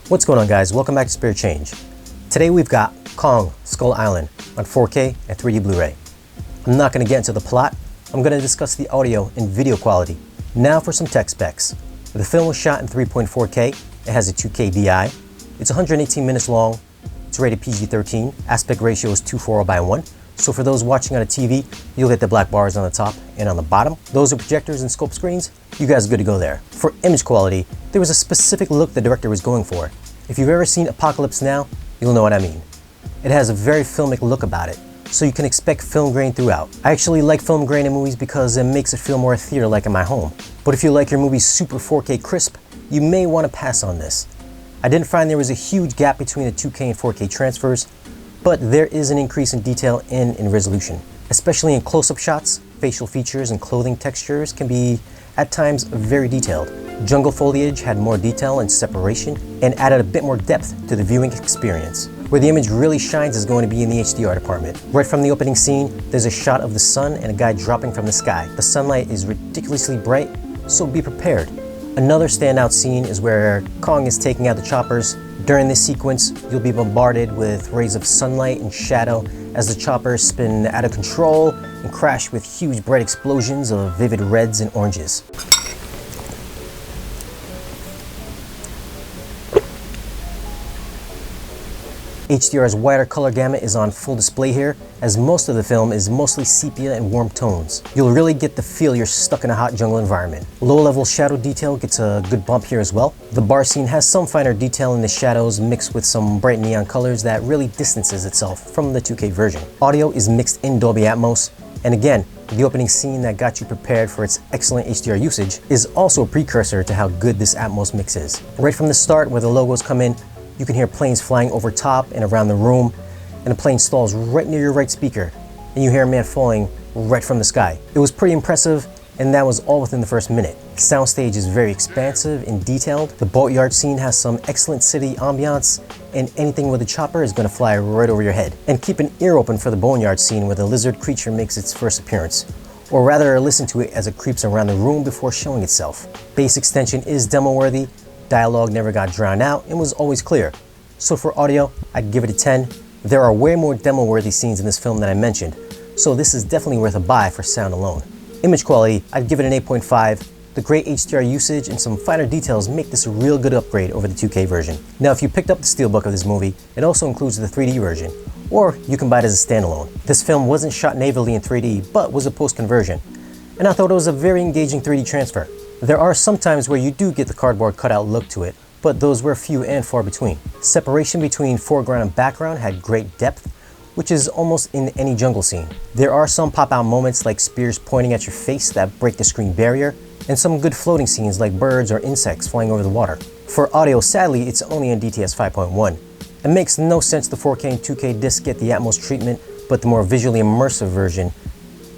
What's going on, guys? Welcome back to Spirit Change. Today we've got Kong Skull Island on 4K and 3D Blu-ray. I'm not going to get into the plot. I'm going to discuss the audio and video quality. Now for some tech specs. The film was shot in 3.4K. It has a 2K DI. It's 118 minutes long. It's rated PG-13. Aspect ratio is 2:4:1. So for those watching on a TV, you'll get the black bars on the top and on the bottom. Those are projectors and scope screens. You guys are good to go there. For image quality, there was a specific look the director was going for. If you've ever seen Apocalypse Now, you'll know what I mean. It has a very filmic look about it, so you can expect film grain throughout. I actually like film grain in movies because it makes it feel more theater-like in my home. But if you like your movie super 4K crisp, you may want to pass on this. I didn't find there was a huge gap between the 2K and 4K transfers, but there is an increase in detail and in resolution. Especially in close-up shots, facial features and clothing textures can be, at times, very detailed. Jungle foliage had more detail and separation and added a bit more depth to the viewing experience. Where the image really shines is going to be in the HDR department. Right from the opening scene, there's a shot of the sun and a guy dropping from the sky. The sunlight is ridiculously bright, so be prepared. Another standout scene is where Kong is taking out the choppers. During this sequence, you'll be bombarded with rays of sunlight and shadow as the choppers spin out of control and crash with huge bright explosions of vivid reds and oranges. HDR's wider color gamut is on full display here, as most of the film is mostly sepia and warm tones. You'll really get the feel you're stuck in a hot jungle environment. Low-level shadow detail gets a good bump here as well. The bar scene has some finer detail in the shadows mixed with some bright neon colors that really distances itself from the 2K version. Audio is mixed in Dolby Atmos, and again, the opening scene that got you prepared for its excellent HDR usage is also a precursor to how good this Atmos mix is. Right from the start, where the logos come in, you can hear planes flying over top and around the room, and a plane stalls right near your right speaker, and you hear a man falling right from the sky. It was pretty impressive, and that was all within the first minute. The soundstage is very expansive and detailed. The boatyard scene has some excellent city ambiance, and anything with a chopper is going to fly right over your head. And keep an ear open for the boneyard scene where the lizard creature makes its first appearance, or rather listen to it as it creeps around the room before showing itself. Bass extension is demo-worthy. Dialogue never got drowned out and was always clear. So for audio, I'd give it a 10. There are way more demo-worthy scenes in this film than I mentioned, so this is definitely worth a buy for sound alone. Image quality, I'd give it an 8.5. The great HDR usage and some finer details make this a real good upgrade over the 2K version. Now, if you picked up the Steelbook of this movie, it also includes the 3D version, or you can buy it as a standalone. This film wasn't shot natively in 3D, but was a post-conversion, and I thought it was a very engaging 3D transfer. There are some times where you do get the cardboard cutout look to it, but those were few and far between. Separation between foreground and background had great depth, which is almost in any jungle scene. There are some pop-out moments like spears pointing at your face that break the screen barrier, and some good floating scenes like birds or insects flying over the water. For audio, sadly, it's only on DTS 5.1. It makes no sense the 4K and 2K discs get the Atmos treatment, but the more visually immersive version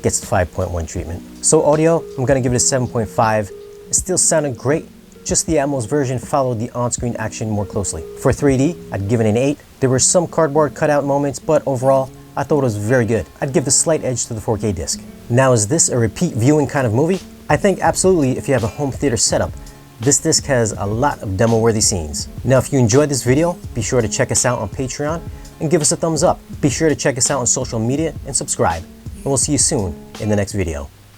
gets the 5.1 treatment. So audio, I'm gonna give it a 7.5. It still sounded great, just the Atmos version followed the on-screen action more closely. For 3D, I'd give it an 8. There were some cardboard cutout moments, but overall, I thought it was very good. I'd give the slight edge to the 4K disc. Now, is this a repeat viewing kind of movie? I think absolutely if you have a home theater setup. This disc has a lot of demo-worthy scenes. Now, if you enjoyed this video, be sure to check us out on Patreon and give us a thumbs up. Be sure to check us out on social media and subscribe. And we'll see you soon in the next video.